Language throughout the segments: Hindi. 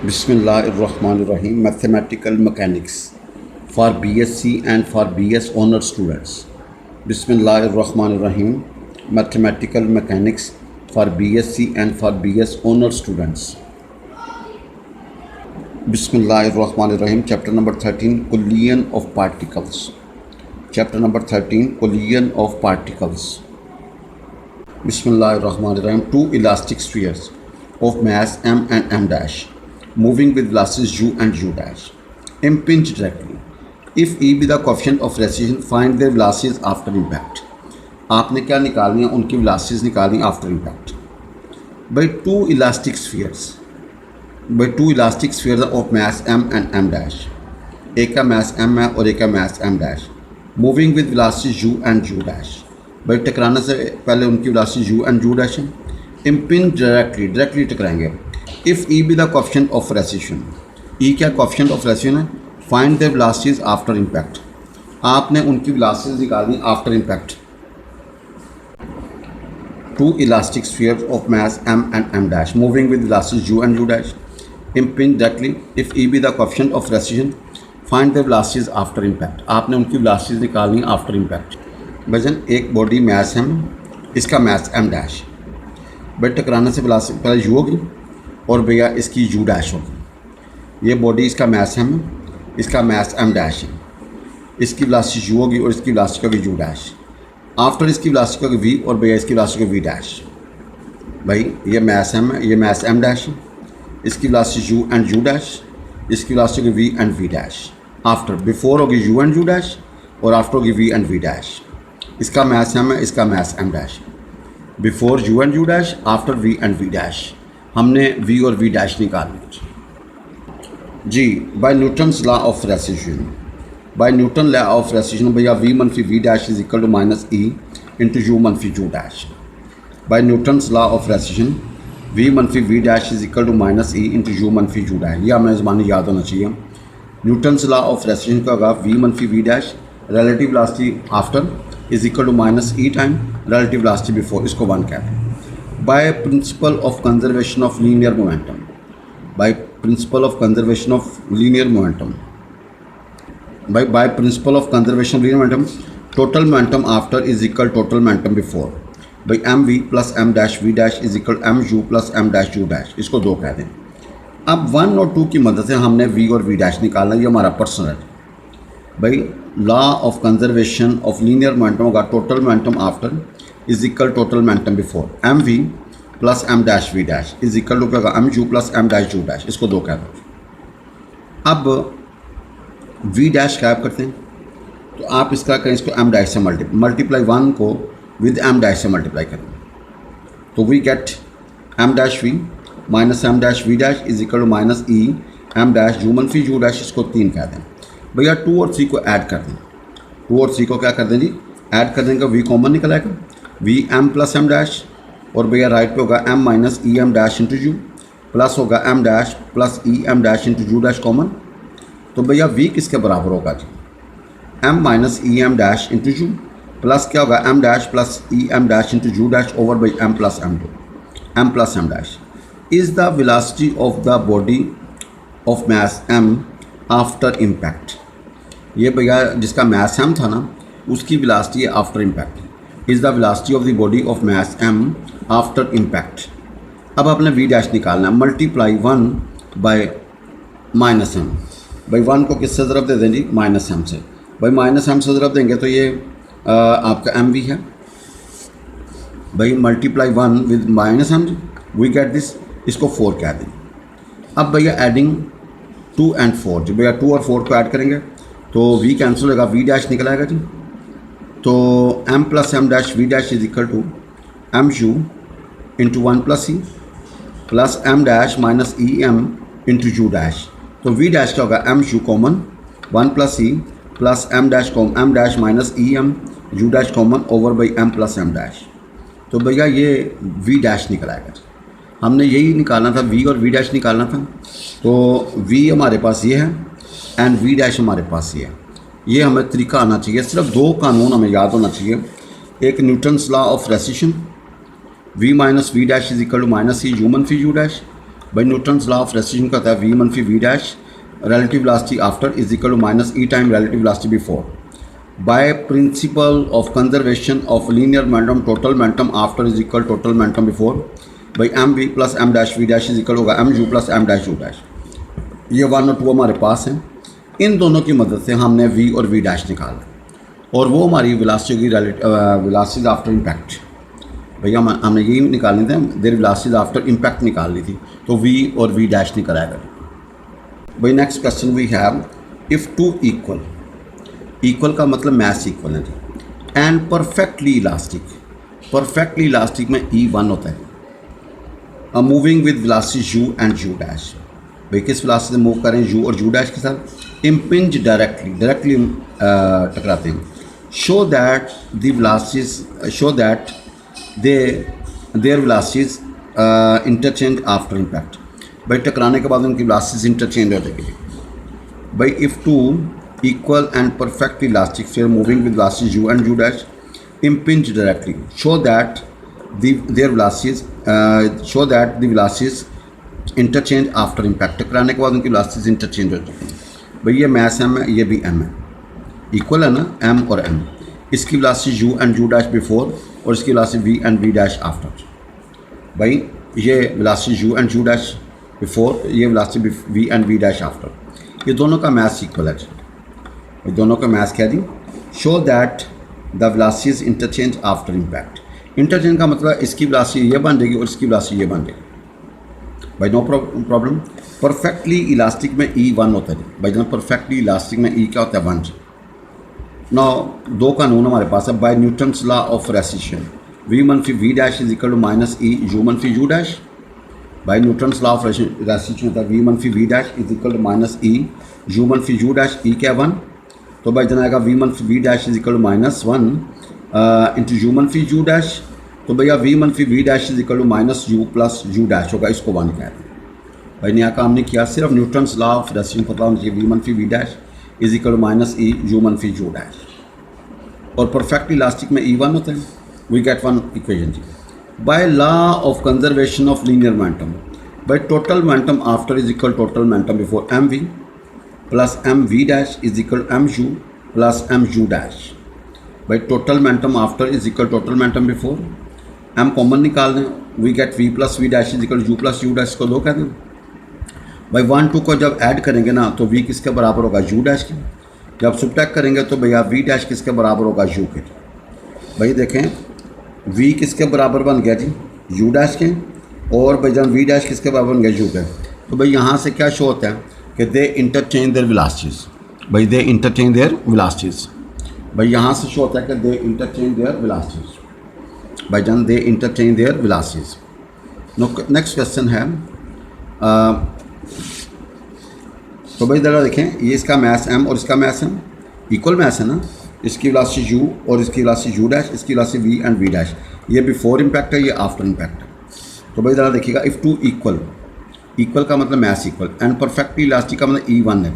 Bismillahirrahmanirrahim. Mathematical Mechanics for BSc and for BS honor students. Bismillahirrahmanirrahim. Mathematical Mechanics for BSc and for BS honor students. Bismillahirrahmanirrahim. Chapter number 13, Collision of Particles. Chapter number 13, Collision of Particles. Bismillahirrahmanirrahim. Two elastic spheres of mass m and m dash moving with velocities u and u dash impinge directly. If E be the coefficient of recession, find their velocities after impact. आपने क्या निकालनी है? उनकी velocities निकालनी after impact. By two elastic spheres of mass m and m dash. एक का mass m है और एक का mass m dash moving with velocities u and u dash. भाई टकराने से पहले उनकी velocities u and u dash है. impinge directly टकराएंगे. If E be the coefficient of recession, E क्या coefficient of recession है? Find their velocities after impact. आपने उनकी velocities निकालनी after impact. Two elastic spheres of mass m and m dash moving with velocities u and u dash impinge directly. If E be the coefficient of recession, find their velocities after impact. आपने उनकी velocities निकालनी after impact. भजन एक बॉडी mass m, इसका mass m dash. भाई टकराने से velocity पहले u होगी और भैया इसकी u डैश होगी. ये बॉडी इसका मैस m है, इसका मैस m डैश है. इसकी वेलोसिटी u होगी और इसकी वेलोसिटी का v u डैश. आफ्टर इसकी वेलोसिटी का v और भैया इसकी वेलोसिटी का v डैश. भाई ये मैस m है, ये मैस m डैश है. इसकी velocity u and u dash, इसकी वेलोसिटी का v and v dash. After before होगी u एंड u डैश और आफ्टर होगी v एंड v डैश. इसका मैस m है, इसका mass m dash. Before u and u dash, after v and v dash. हमने v और v डैश निकालने जी. By Newton's law of restitution, by Newton law of restitution भैया v मनफी v dash is equal to minus e into u मनफी u dash. By Newton's law of restitution v मनफी v dash is equal to minus e into u मनफी u डैश. यह हमें ज़बानी याद होना चाहिए. न्यूटन्स लॉ ऑफ रेसिशन का होगा v मनफी v dash relative velocity after is equal to minus e time relative velocity before. इसको 1 कहते हैं. By principle of conservation of linear momentum, by principle of conservation of linear momentum, by principle of conservation of linear momentum, total momentum after is equal total momentum before. by mv plus m dash v dash is equal mu plus m dash u dash. इसको 2 कह दें. अब 1 और 2 की मदद से हमने v और v dash निकालना. ये हमारा पर्सनल है. भाई law of conservation of linear momentum होगा total momentum after is equal total momentum before. M V plus M dash V dash is equal to क्या होगा M U plus M dash U dash. इसको 2 कह दो. अब वी डैश गायब करते हैं तो आप इसका करें, इसको एम डैश से मल्टीप्लाई 1 को विद एम डैश से मल्टीप्लाई करें तो we get M dash V minus M dash V dash is equal to minus E M dash U मनफी यू डैश. इसको 3 कह दें. भैया 2 और 3 को ऐड कर दें. 2 और 3 को क्या कर दें जी? ऐड कर देंगे. वी कॉमन निकल आएगा V M plus M dash और भैया राइट पे होगा M minus E M dash into U plus होगा M dash plus E M dash into U dash common. तो भैया वी किसके बराबर होगा जी? M minus E M dash into U plus क्या होगा M dash plus E M dash into U dash over by M plus M dash. Is the velocity of the body of mass M after impact. ये भैया जिसका मास m था ना उसकी वेलोसिटी है after impact. Is the velocity of the body of mass m after impact. अब आपने v डैश निकालना है. Multiply 1 bye minus m. भाई 1 को किससे ज़रब दे दें जी? माइनस m से. भाई माइनस m से ज़रब देंगे तो ये आपका एम वी है. भाई multiply 1 with minus m V get this. इसको 4 कह दें. अब भैया एडिंग 2 एंड 4 जी. भैया 2 और 4 को ऐड करेंगे तो v कैंसिल होगा, v डैश निकल आएगा जी. तो m plus M dash v dash is equal to M U into 1 plus E plus M dash minus E M into U dash. तो v डैश क्या होगा? M U common 1 plus E plus M dash minus E M U dash common over by M plus M dash. तो भैया ये v डैश निकल आएगा. हमने यही निकालना था, v और v डैश निकालना था. तो v हमारे पास ये है एंड v डैश हमारे पास ये है. ये हमें तरीका आना चाहिए. सिर्फ 2 कानून हमें याद होना चाहिए. एक Newton's law of restitution v minus v dash is equal to minus E U मनफी यू डैश भाई न्यूटन्स लॉ ऑफ रेस्ट्रिक्शन का था v मनफी v dash relative velocity after is equal to minus e time relative velocity before. By principle of conservation of linear momentum, total momentum after is equal to total momentum before. By mv plus m dash v dash is equal होगा mu plus m dash u dash. ये 1 और 2 हमारे पास हैं. इन दोनों की मदद से हमने v और v dash निकाला और वो हमारी वेलोसिटी की वेलोसिटीज आफ्टर इम्पैक्ट. भैया हमने यही निकालनी थे, देर वेलोसिटीज आफ्टर इम्पैक्ट निकाल ली थी, तो v और v dash निकाला गया. भाई next question we have if two equal का मतलब मैथ इक्वल है एंड परफेक्टली इलास्टिक में E1 होता है. Moving with velocity u and u dash. भाई किस वेलोसिटी से मूव करें u और u डैश के साथ. इम्पिंज डायरेक्टली टकराते हैं. Show that there velocities interchange after impact. भाई टकराने के बाद उनकी वेलोसिटीज इंटरचेंज हो जाएगी. भाई if two equal and perfectly elastic fair moving with velocity u and u dash impinge directly show that the velocities interchange after impact. टकराने के बाद उनकी वेलोसिटीज इंटरचेंज हो जाएगी. भाई ये मैथ m है, ये भी m है, इक्वल है ना m और m. इसकी velocity u and u dash before और इसकी velocity v and v dash after. भाई ये velocity u and u dash before, ये velocity v and v dash after. ये दोनों का मैथ इक्वल है. ये दोनों का मैथ क्या दी. Show that the velocities interchange after impact. Interchange का मतलब इसकी वेलोसिटी ये बन जाएगी और इसकी वेलोसिटी ये बन जाएगी. भाई नो प्रॉब्लम. परफेक्टली इलास्टिक में E1 होता है. भाई जब परफेक्टली इलास्टिक में E क्या होता है 1. नौ दो कानून हमारे पास है. By Newton's law of restriction v मनफी v dash is equal to minus e u मनफी u dash. By Newton's law of restriction होता है v मनफी v dash is equal to minus e u मनफी u डैश. e क्या 1, तो भाई जना आएगा v मनफी v dash is equal to minus 1 into u मनफी u डैश. तो भैया v मनफी v dash is equal to minus u plus u dash होगा. इसको 1 कहते हैं. भाई नया काम नहीं किया, सिर्फ न्यूटन्स लॉ ऑफ रेस्ट्रिक्शन पता होना चाहिए. v मनफी v dash is equal to minus e u मनफी u डैश. और परफेक्ट इलास्टिक में E1 होता है. वी गेट वन इक्वेशन जी. By law of conservation of linear momentum, by total momentum after is equal total momentum before mv plus mv dash is equal to mu plus mu dash. By total momentum after is equal total momentum before. m common निकाल दें, we get v plus v dash is equal to u plus u dash को 2 कहते हैं. भाई 1 2 को जब ऐड करेंगे ना तो v किसके बराबर होगा u डैश के. जब सब्ट्रैक्ट करेंगे तो भैया v डैश किसके बराबर होगा u के. भाई देखें v किसके बराबर बन गया जी u डैश के, और भाई जब v डैश किसके बराबर बन गया u के. तो भाई यहाँ से क्या शो होता है कि दे इंटरचेंज देयर वेलोसिटीज. भाई दे इंटरचेंज देयर वेलोसिटीज. भाई यहाँ से शो होता है कि दे इंटरचेंज देयर वेलोसिटीज. भाई जन they interchange their velocities. Next question है तो भाई ज़रा देखें, ये इसका मैथ m और इसका मैथ m इक्वल मैथ है ना. इसकी वेलोसिटी u और इसकी वेलोसिटी u डैश, इसकी velocity v and v dash. ये बिफोर इम्पैक्ट है, ये आफ्टर इम्पैक्ट है. तो भाई ज़रा देखिएगा, इफ़ टू इक्वल का मतलब math equal and perfectly elastic का मतलब E1 है.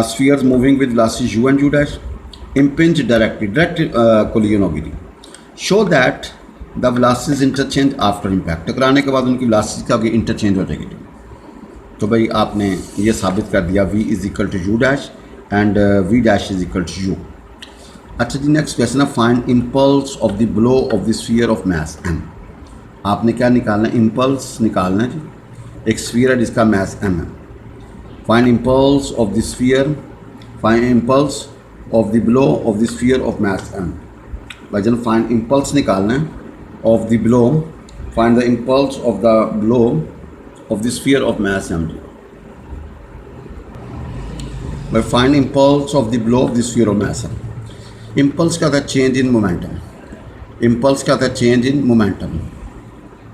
Spheres moving with velocity u and u dash impinge direct collision होगी. Show that the velocities interchange after impact. टकराने के बाद उनकी वेलोसिटी क्या होगी, इंटरचेंज हो जाएगी. तो भाई आपने ये साबित कर दिया v is equal to u dash and v dash is equal to u. अच्छा जी, नेक्स्ट क्वेश्चन है find impulse of the blow of the sphere of mass m. आपने क्या निकालना है, इम्पल्स निकालना है जी. एक स्फीयर है जिसका मास m है. Find impulse of the sphere, find impulse of the blow of the sphere of mass m. भाई जन फाइंड इम्पल्स निकालना है of the blow, find the impulse of the blow of the sphere of mass m. By find impulse of the blow of the sphere of mass m. Impulse का था change in momentum. Impulse का था change in momentum.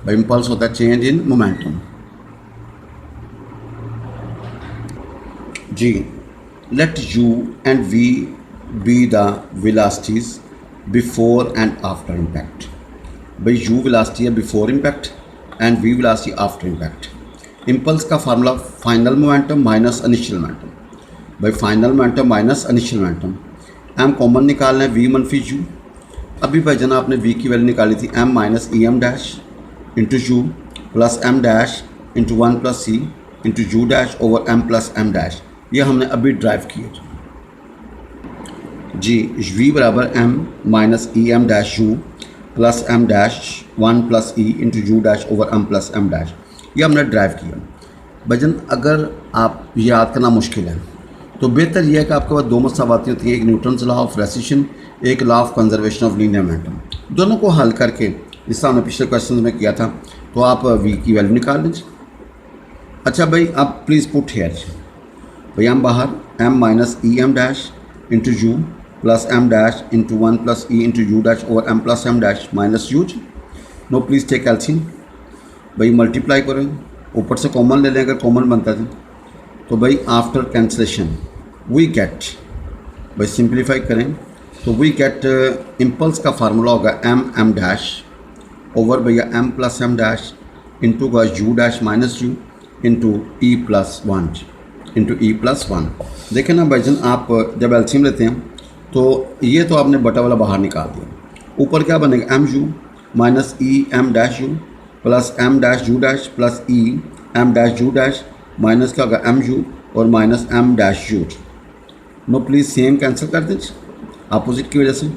by impulse होता है change in momentum. G. Let u and v be the velocities before and after impact. by u velocity है before impact and v velocity after impact. Impulse का formula final momentum minus initial momentum. भाई final momentum minus initial momentum. M common निकालना है v मनफी u. अभी भाई जना आपने v की वैल्यू निकाली थी m minus E M dash into U plus m dash into 1 plus C into U dash over M plus M dash, ये हमने अभी ड्राइव किया जी। v बराबर m minus E M dash U plus M dash 1 plus E into U dash over M plus M dash, ये हमने ड्राइव किया। भजन अगर आप याद करना मुश्किल है तो बेहतर यह है कि आपके पास दो मसावाती होती हैं, एक न्यूटन्स लॉ ऑफ रेसिशन, एक law of conservation of linear momentum. दोनों को हल करके, जिस तरह हमने पिछले क्वेश्चन में किया था, तो आप v की वैल्यू निकाल लीजिए। अच्छा भाई, आप प्लीज़ पुट हेयर, भाई हम बाहर m minus E M dash into U plus M dash into 1 plus E into U dash over M plus M dash minus use. No please take LCM, भाई मल्टीप्लाई करें, ऊपर से कॉमन ले लें अगर कॉमन बनता है तो भाई आफ्टर कैंसलेशन वी गेट, भाई सिंप्लीफाई करें तो वी गेट इम्पल्स का फार्मूला होगा एम डैश ओवर भैया m plus M dash into का u dash minus you into E plus 1 into E plus 1। देखें ना भाईजान, आप जब एलसीएम लेते हैं तो ये तो आपने बटा वाला बाहर निकाल दिया, ऊपर क्या बनेगा M U minus E M dash U plus M dash U dash plus E M dash U dash minus क्या होगा एम यू और minus M dash U. No please same cancel कर दीजिए अपोजिट की वजह से,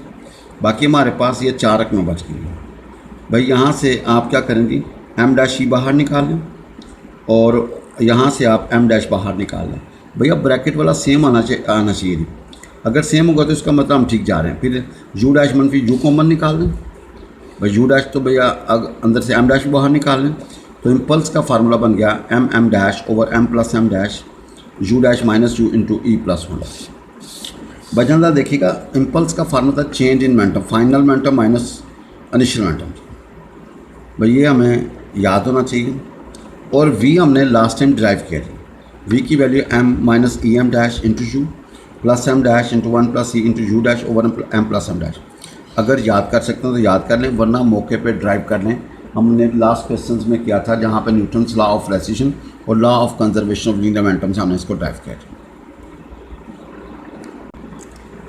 बाकी हमारे पास ये 4 रकमें बच गई हैं। भाई यहाँ से आप क्या करेंगे, एम डैश ई बाहर निकाल लें और यहाँ से आप एम डैश बाहर निकाल लें। भैया ब्रैकेट वाला सेम आना चाहिए नहीं, अगर सेम होगा तो इसका मतलब हम ठीक जा रहे हैं। फिर यू डैश मनफी यू कॉमन निकाल लें, भाई यू डैश तो भैया अंदर से एम डैश बाहर निकाल लें, तो इम्पल्स का फार्मूला बन गया M dash over M plus M dash U dash minus you into E plus 1। बजानदार देखिएगा, इम्पल्स का फार्मूला था change in momentum, final momentum minus initial momentum, भाई ये हमें याद होना चाहिए। और v हमने लास्ट टाइम ड्राइव किया थी, v की value m minus E M dash into U plus M dash into 1 plus E into U dash over M plus M dash. अगर याद कर सकते हैं तो याद कर लें, वरना मौके पे ड्राइव कर लें। हमने लास्ट क्वेश्चंस में किया था जहाँ पे न्यूटन्स लॉ ऑफ रेसिशन और law of conservation of linear momentum से हमने इसको ड्राइव किया था।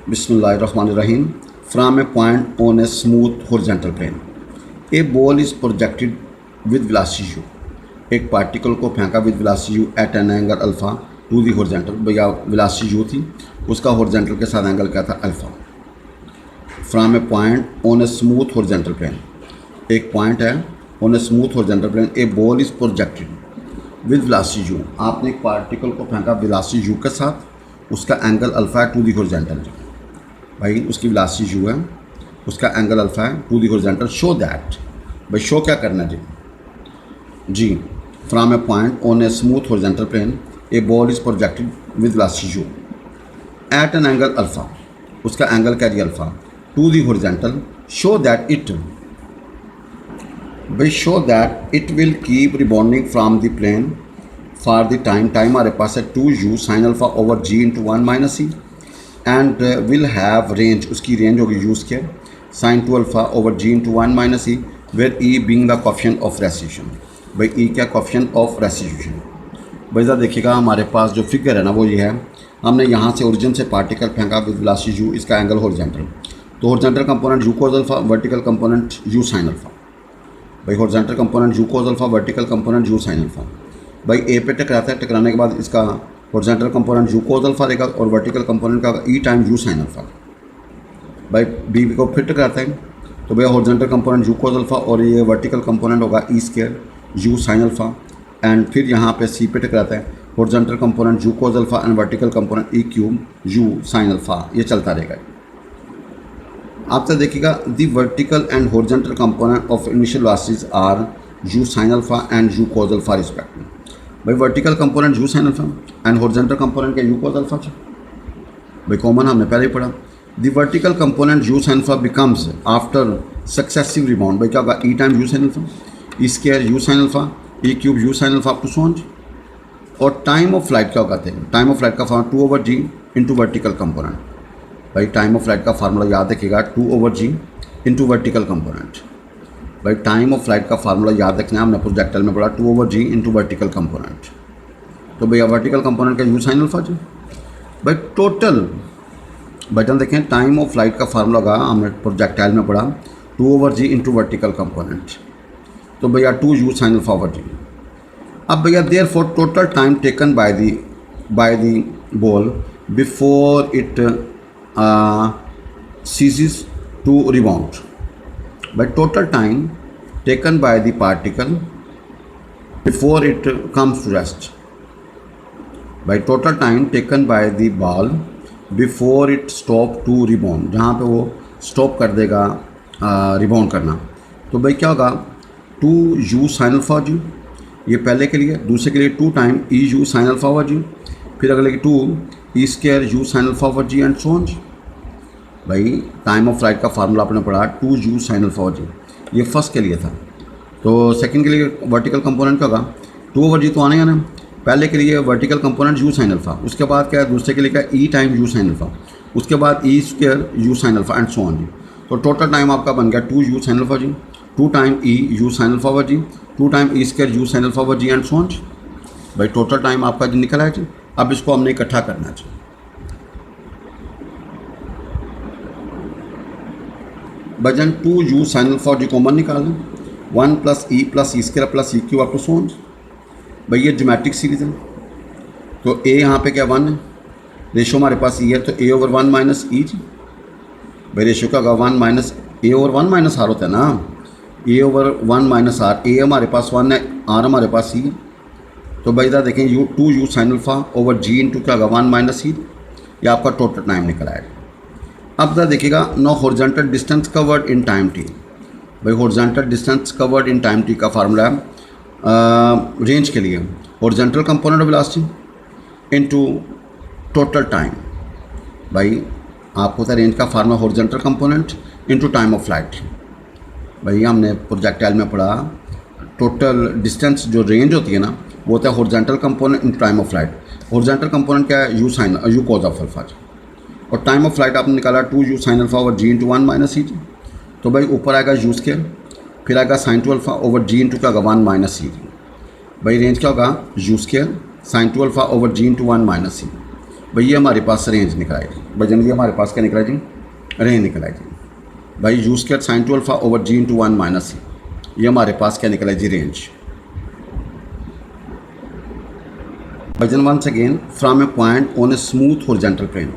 बिस्मिल्लाहिर्रहमानिर्रहीम। From a point on a smooth horizontal plane a ball is projected with velocity U, एक पार्टिकल को फेंका with velocity you at an angle alpha to the horizontal, भैया वेलोसिटी यू थी, उसका हॉरिजॉन्टल के साथ एंगल क्या था alpha. From a point on a smooth horizontal plane, एक पॉइंट है on a smooth horizontal plane, a ball is projected with velocity U, आपने एक पार्टिकल को फेंका वेलोसिटी यू के साथ, उसका एंगल अल्फ़ा है टू दी हॉरिजॉन्टल, भाई उसकी वेलोसिटी यू है, उसका एंगल अल्फ़ा है to the horizontal. Show that, भाई शो क्या करना है जी, from a point on a smooth horizontal plane a ball is projected with velocity you at an angle alpha, उसका एंगल क्या दिया alpha to the horizontal. Show that it, भाई show that it will keep rebounding from the plane for the time, हमारे पास है 2u sine alpha over g into 1 minus E and will have range, उसकी रेंज होगी u square sine 2 alpha over g into 1 minus E where E being the coefficient of restitution. भाई ई क्या कोएफिशिएंट ऑफ रेसिशन, भाई ज़रा देखिएगा हमारे पास जो फिगर है ना वो ये है, हमने यहाँ से ओरिजिन से पार्टिकल फेंका विद वेलोसिटी u, इसका एंगल हॉरिजॉन्टल, तो horizontal component u cos alpha, vertical component u sin alpha, भाई horizontal component u cos alpha, vertical component u sin alpha. भाई ए पे टकराता है, टकराने के बाद इसका horizontal component u cos alpha रहेगा और वर्टिकल कंपोनेंट का e time u sin alpha. भाई बी को फिर टकराता है तो भैया horizontal component u cos alpha और ये वर्टिकल कंपोनेंट होगा e square u sin alpha, and फिर यहाँ पे सी पे टकराता है horizontal component u cos alpha and vertical component e cube u sin alpha, ये चलता रहेगा। आप तो देखिएगा the vertical and horizontal component of initial velocities are u sin alpha and u cos alpha respectively. भाई vertical component u sin alpha and horizontal component क्या u cos अल्फ़ा, भाई कॉमन हमने पहले ही पढ़ा। The vertical component u sin alpha becomes after successive rebound, भाई क्या होगा e time u sin alpha, E square u sin alpha, E cube u sin alpha up to so on. और टाइम ऑफ फ्लाइट क्या होगा, टाइम ऑफ फ्लाइट का formula 2 over g into vertical component, भाई टाइम ऑफ फ्लाइट का फार्मूला याद रखिएगा 2 over g into vertical component. भाई टाइम ऑफ फ्लाइट का फार्मूला याद रखना है, हमने प्रोजेक्टाइल में पढ़ा 2 over g into vertical component, तो भैया वर्टिकल कंपोनेंट का u sin अल्फ़ा जी। भाई टोटल बटन देखें, टाइम ऑफ फ्लाइट का फार्मूला होगा, हमने प्रोजेक्टाइल में पढ़ा 2 over g into vertical component, तो भैया 2u sin alpha over g। अब भैया therefore total time taken by the ball before it ceases to rebound. By total time taken by the particle before it comes to rest. By total time taken by the ball before it stop to rebound. जहाँ पे वो स्टॉप कर देगा रिबाउंड करना, तो भाई क्या होगा, 2u sin alpha g, ये पहले के लिए, दूसरे के लिए 2 time EU sin alpha over g, फिर अगले के 2 E square u sin alpha over g and so on जी। भाई टाइम ऑफ फ्लाइट का फार्मूला आपने पढ़ा 2u sin alpha over g, ये फर्स्ट के लिए था। तो सेकंड के लिए वर्टिकल कंपोनेंट क्या होगा, 2 over g तो आने का ना, पहले के लिए vertical component u sin alpha, उसके बाद क्या है, दूसरे के लिए क्या, e time u sin alpha, उसके बाद e square u sin alpha and so on जी। तो टोटल टाइम आपका बन गया 2u sin alpha g, 2 time e u sin alpha over g, 2 time e square u sin alpha over g and so on जी। भाई टोटल टाइम आपका जो निकला है जी। अब इसको हमने इकट्ठा करना है। वजन 2u sin alpha g common निकालें, 1 plus E square plus E Q आपको सो ऑन। भाई ये ज्योमेट्रिक सीरीज है, तो a यहाँ पे क्या 1 है, रेशो हमारे पास e है, तो a ओवर 1 माइनस ई जी। भाई रेशो क्या होगा, 1 माइनस a ओवर 1 माइनस आर होता है ना, a over 1 minus r, a हमारे पास 1 है, r हमारे पास e है। तो भाई इधर देखें two sin alpha over g into क्या होगा 1 माइनस ई, ये आपका टोटल टाइम निकल आएगा। अब इधर देखिएगा, no horizontal distance covered in time t। भाई horizontal distance covered in time t का फार्मूला है रेंज के लिए horizontal component of velocity into total time. भाई आपको था रेंज का formula horizontal component into time of flight. भाई हमने प्रोजेक्टाइल में पढ़ा टोटल डिस्टेंस जो रेंज होती है ना, वो होता है horizontal component in time of flight. Horizontal component क्या है, यू कॉज ऑफ अल्फा, और टाइम ऑफ फ्लाइट आपने निकाला 2u sin alpha over g into 1 minus e. तो भाई ऊपर आएगा u स्क्वायर, फिर आएगा sin 2 alpha over g into क्या होगा 1 माइनस ई। भाई रेंज क्या होगा, u square sin 2 alpha over g into 1 minus e. भाई ये हमारे पास रेंज निकल आएगी। भाई जनरली हमारे पास क्या निकला जी, रेंज निकल आएगी। भाई u square sin 2 alpha over g into 1 minus e, ये हमारे पास क्या निकला जी, range. Then once again, from a point on a smooth horizontal plane,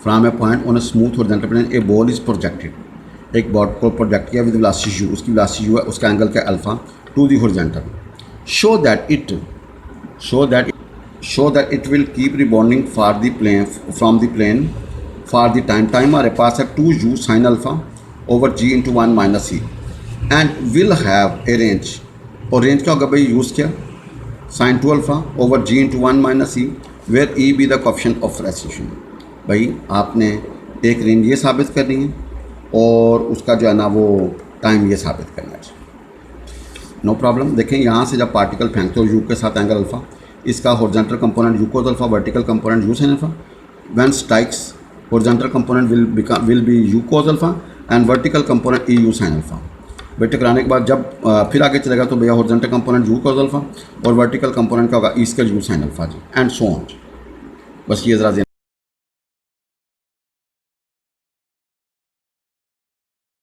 from a point on a smooth horizontal plane, a ball is projected. एक बॉल को प्रोजेक्ट किया विद वेलोसिटी u, उसकी वेलोसिटी u है, उसका एंगल क्या अल्फा, to the horizontal. show that it will keep rebounding for the plane from the plane for the time हमारे पास है 2u sin alpha over g into 1 minus e and will have a range, और रेंज क्या होगा भाई, u square sin 2 alpha over g into 1 minus e where e be the coefficient of recession। भाई आपने एक रेंज ये साबित करनी है और उसका जो है ना वो टाइम ये साबित करना है। No problem. देखें यहाँ से जब पार्टिकल फेंकते हो u के साथ एंगल अल्फा, इसका horizontal component u cos alpha, vertical component u sin alpha। When strikes horizontal component will be u cos alpha and vertical component e u sin alpha। भाई टकराने के बाद जब फिर आगे चलेगा तो भैया horizontal component u cos alpha और वर्टिकल कंपोनेंट का होगा e square u sin alpha जी एंड सो ऑन। बस ये ज़रा